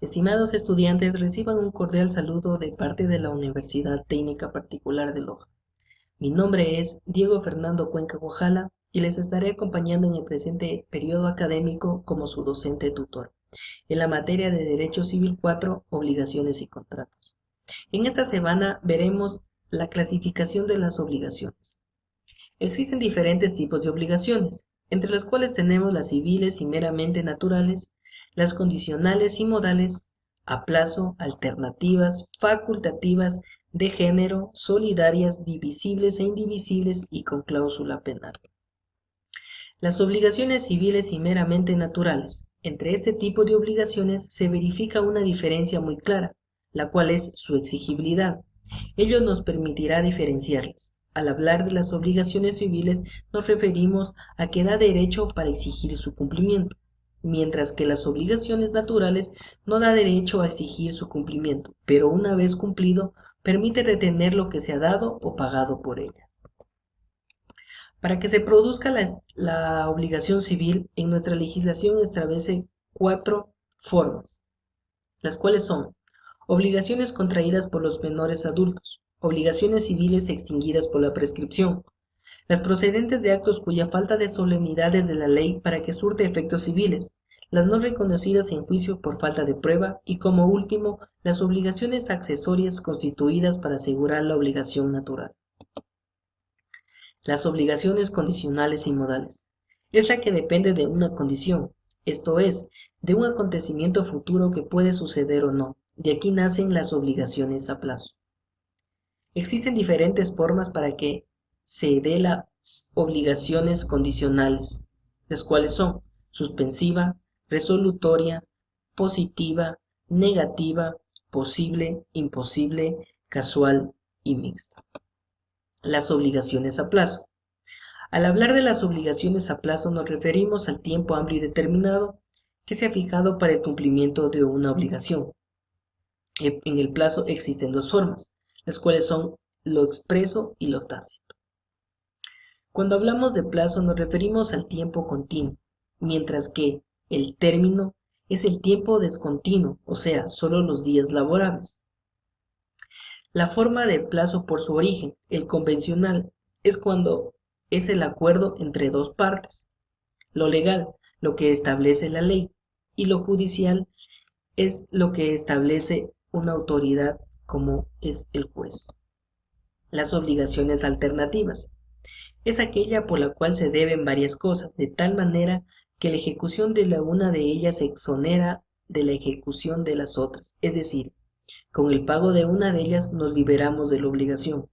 Estimados estudiantes, reciban un cordial saludo de parte de la Universidad Técnica Particular de Loja. Mi nombre es Diego Fernando Cuenca Guajala y les estaré acompañando en el presente periodo académico como su docente tutor, en la materia de Derecho Civil 4, Obligaciones y Contratos. En esta semana veremos la clasificación de las obligaciones. Existen diferentes tipos de obligaciones, entre las cuales tenemos las civiles y meramente naturales, las condicionales y modales, a plazo, alternativas, facultativas, de género, solidarias, divisibles e indivisibles y con cláusula penal. Las obligaciones civiles y meramente naturales. Entre este tipo de obligaciones se verifica una diferencia muy clara, la cual es su exigibilidad. Ello nos permitirá diferenciarlas. Al hablar de las obligaciones civiles nos referimos a que da derecho para exigir su cumplimiento, mientras que las obligaciones naturales no da derecho a exigir su cumplimiento, pero una vez cumplido permite retener lo que se ha dado o pagado por ella. Para que se produzca la obligación civil, en nuestra legislación establece 4 formas, las cuales son obligaciones contraídas por los menores adultos, obligaciones civiles extinguidas por la prescripción, las procedentes de actos cuya falta de solemnidad es de la ley para que surte efectos civiles, las no reconocidas en juicio por falta de prueba y, como último, las obligaciones accesorias constituidas para asegurar la obligación natural. Las obligaciones condicionales y modales. Es la que depende de una condición, esto es, de un acontecimiento futuro que puede suceder o no. De aquí nacen las obligaciones a plazo. Existen diferentes formas para que se dé las obligaciones condicionales, las cuales son suspensiva, resolutoria, positiva, negativa, posible, imposible, casual y mixta. Las obligaciones a plazo. Al hablar de las obligaciones a plazo nos referimos al tiempo amplio y determinado que se ha fijado para el cumplimiento de una obligación. En el plazo existen dos formas, las cuales son lo expreso y lo tácito. Cuando hablamos de plazo nos referimos al tiempo continuo, mientras que el término es el tiempo descontinuo, o sea, solo los días laborables. La forma de plazo por su origen, el convencional, es cuando es el acuerdo entre dos partes. Lo legal, lo que establece la ley, y lo judicial es lo que establece una autoridad como es el juez. Las obligaciones alternativas es aquella por la cual se deben varias cosas, de tal manera que la ejecución de la una de ellas se exonera de la ejecución de las otras, es decir, con el pago de una de ellas nos liberamos de la obligación.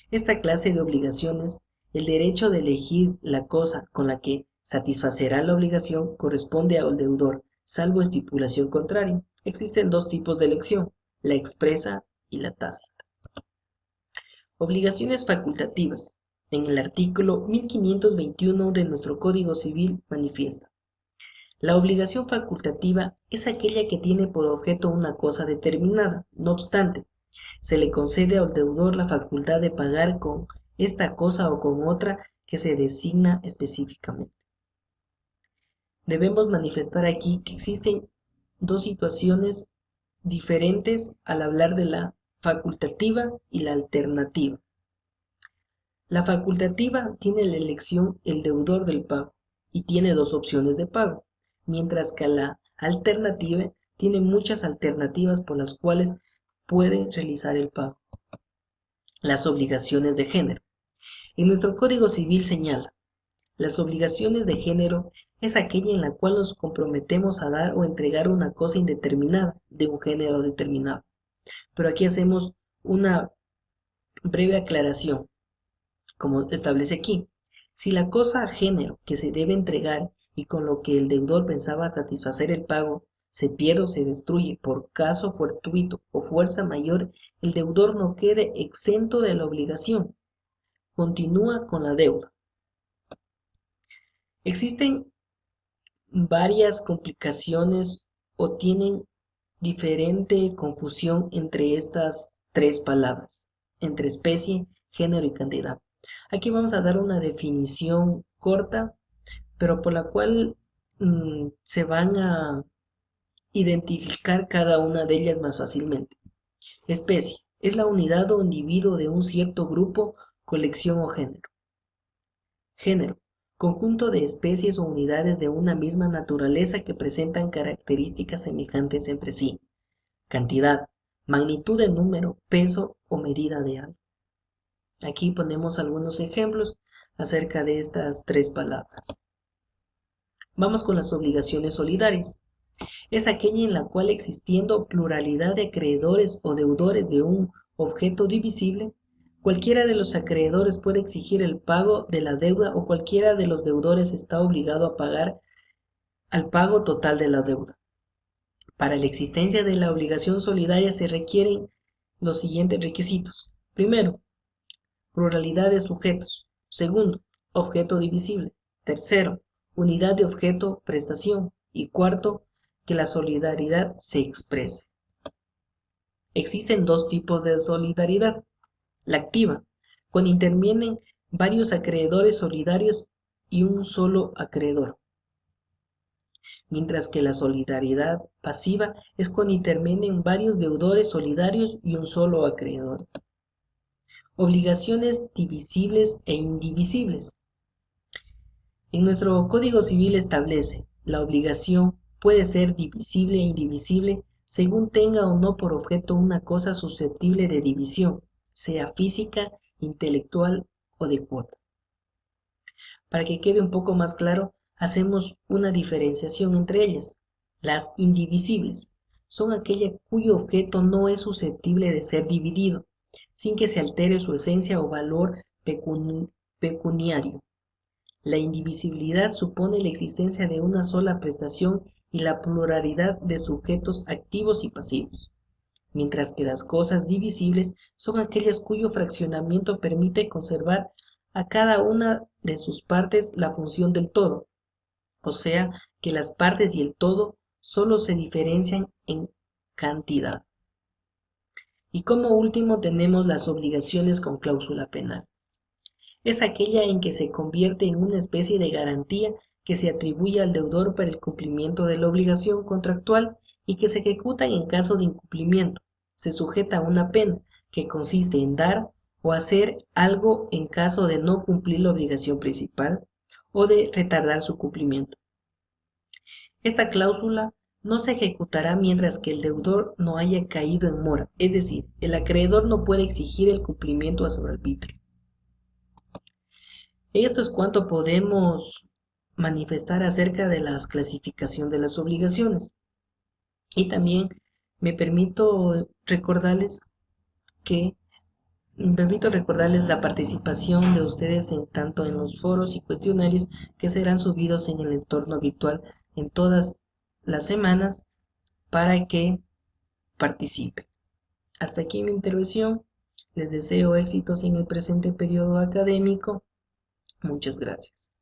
Esta clase de obligaciones, el derecho de elegir la cosa con la que satisfacerá la obligación corresponde al deudor, salvo estipulación contraria. Existen dos tipos de elección, la expresa y la tácita. Obligaciones facultativas. En el artículo 1521 de nuestro Código Civil manifiesta: la obligación facultativa es aquella que tiene por objeto una cosa determinada. No obstante, se le concede al deudor la facultad de pagar con esta cosa o con otra que se designa específicamente. Debemos manifestar aquí que existen dos situaciones diferentes al hablar de la facultativa y la alternativa. La facultativa tiene la elección el deudor del pago y tiene dos opciones de pago, mientras que la alternativa tiene muchas alternativas por las cuales puede realizar el pago. Las obligaciones de género. En nuestro Código Civil señala: las obligaciones de género es aquella en la cual nos comprometemos a dar o entregar una cosa indeterminada de un género determinado. Pero aquí hacemos una breve aclaración, como establece aquí. Si la cosa género que se debe entregar y con lo que el deudor pensaba satisfacer el pago se pierde o se destruye por caso fortuito o fuerza mayor, el deudor no quede exento de la obligación. Continúa con la deuda. Existen varias complicaciones o tienen diferente confusión entre estas tres palabras, entre especie, género y cantidad. Aquí vamos a dar una definición corta, pero por la cual se van a identificar cada una de ellas más fácilmente. Especie es la unidad o individuo de un cierto grupo, colección o género. Género, conjunto de especies o unidades de una misma naturaleza que presentan características semejantes entre sí. Cantidad, magnitud de número, peso o medida de algo. Aquí ponemos algunos ejemplos acerca de estas tres palabras. Vamos con las obligaciones solidarias. Es aquella en la cual, existiendo pluralidad de acreedores o deudores de un objeto divisible, cualquiera de los acreedores puede exigir el pago de la deuda o cualquiera de los deudores está obligado a pagar al pago total de la deuda. Para la existencia de la obligación solidaria se requieren los siguientes requisitos. Primero, pluralidad de sujetos. Segundo, objeto divisible. Tercero, unidad de objeto, prestación. Y cuarto, que la solidaridad se exprese. Existen dos tipos de solidaridad. La activa, cuando intervienen varios acreedores solidarios y un solo acreedor. Mientras que la solidaridad pasiva es cuando intervienen varios deudores solidarios y un solo acreedor. Obligaciones divisibles e indivisibles. En nuestro Código Civil establece, la obligación puede ser divisible e indivisible según tenga o no por objeto una cosa susceptible de división, sea física, intelectual o de cuota. Para que quede un poco más claro, hacemos una diferenciación entre ellas. Las indivisibles son aquellas cuyo objeto no es susceptible de ser dividido, sin que se altere su esencia o valor pecuniario. La indivisibilidad supone la existencia de una sola prestación y la pluralidad de sujetos activos y pasivos, mientras que las cosas divisibles son aquellas cuyo fraccionamiento permite conservar a cada una de sus partes la función del todo, o sea, que las partes y el todo solo se diferencian en cantidad. Y como último tenemos las obligaciones con cláusula penal. Es aquella en que se convierte en una especie de garantía que se atribuye al deudor para el cumplimiento de la obligación contractual y que se ejecutan en caso de incumplimiento. Se sujeta a una pena que consiste en dar o hacer algo en caso de no cumplir la obligación principal o de retardar su cumplimiento. Esta cláusula no se ejecutará mientras que el deudor no haya caído en mora, es decir, el acreedor no puede exigir el cumplimiento a su arbitrio. Esto es cuanto podemos manifestar acerca de la clasificación de las obligaciones. Y también me permito recordarles la participación de ustedes tanto en los foros y cuestionarios que serán subidos en el entorno virtual en todas las semanas para que participen. Hasta aquí mi intervención. Les deseo éxitos en el presente periodo académico. Muchas gracias.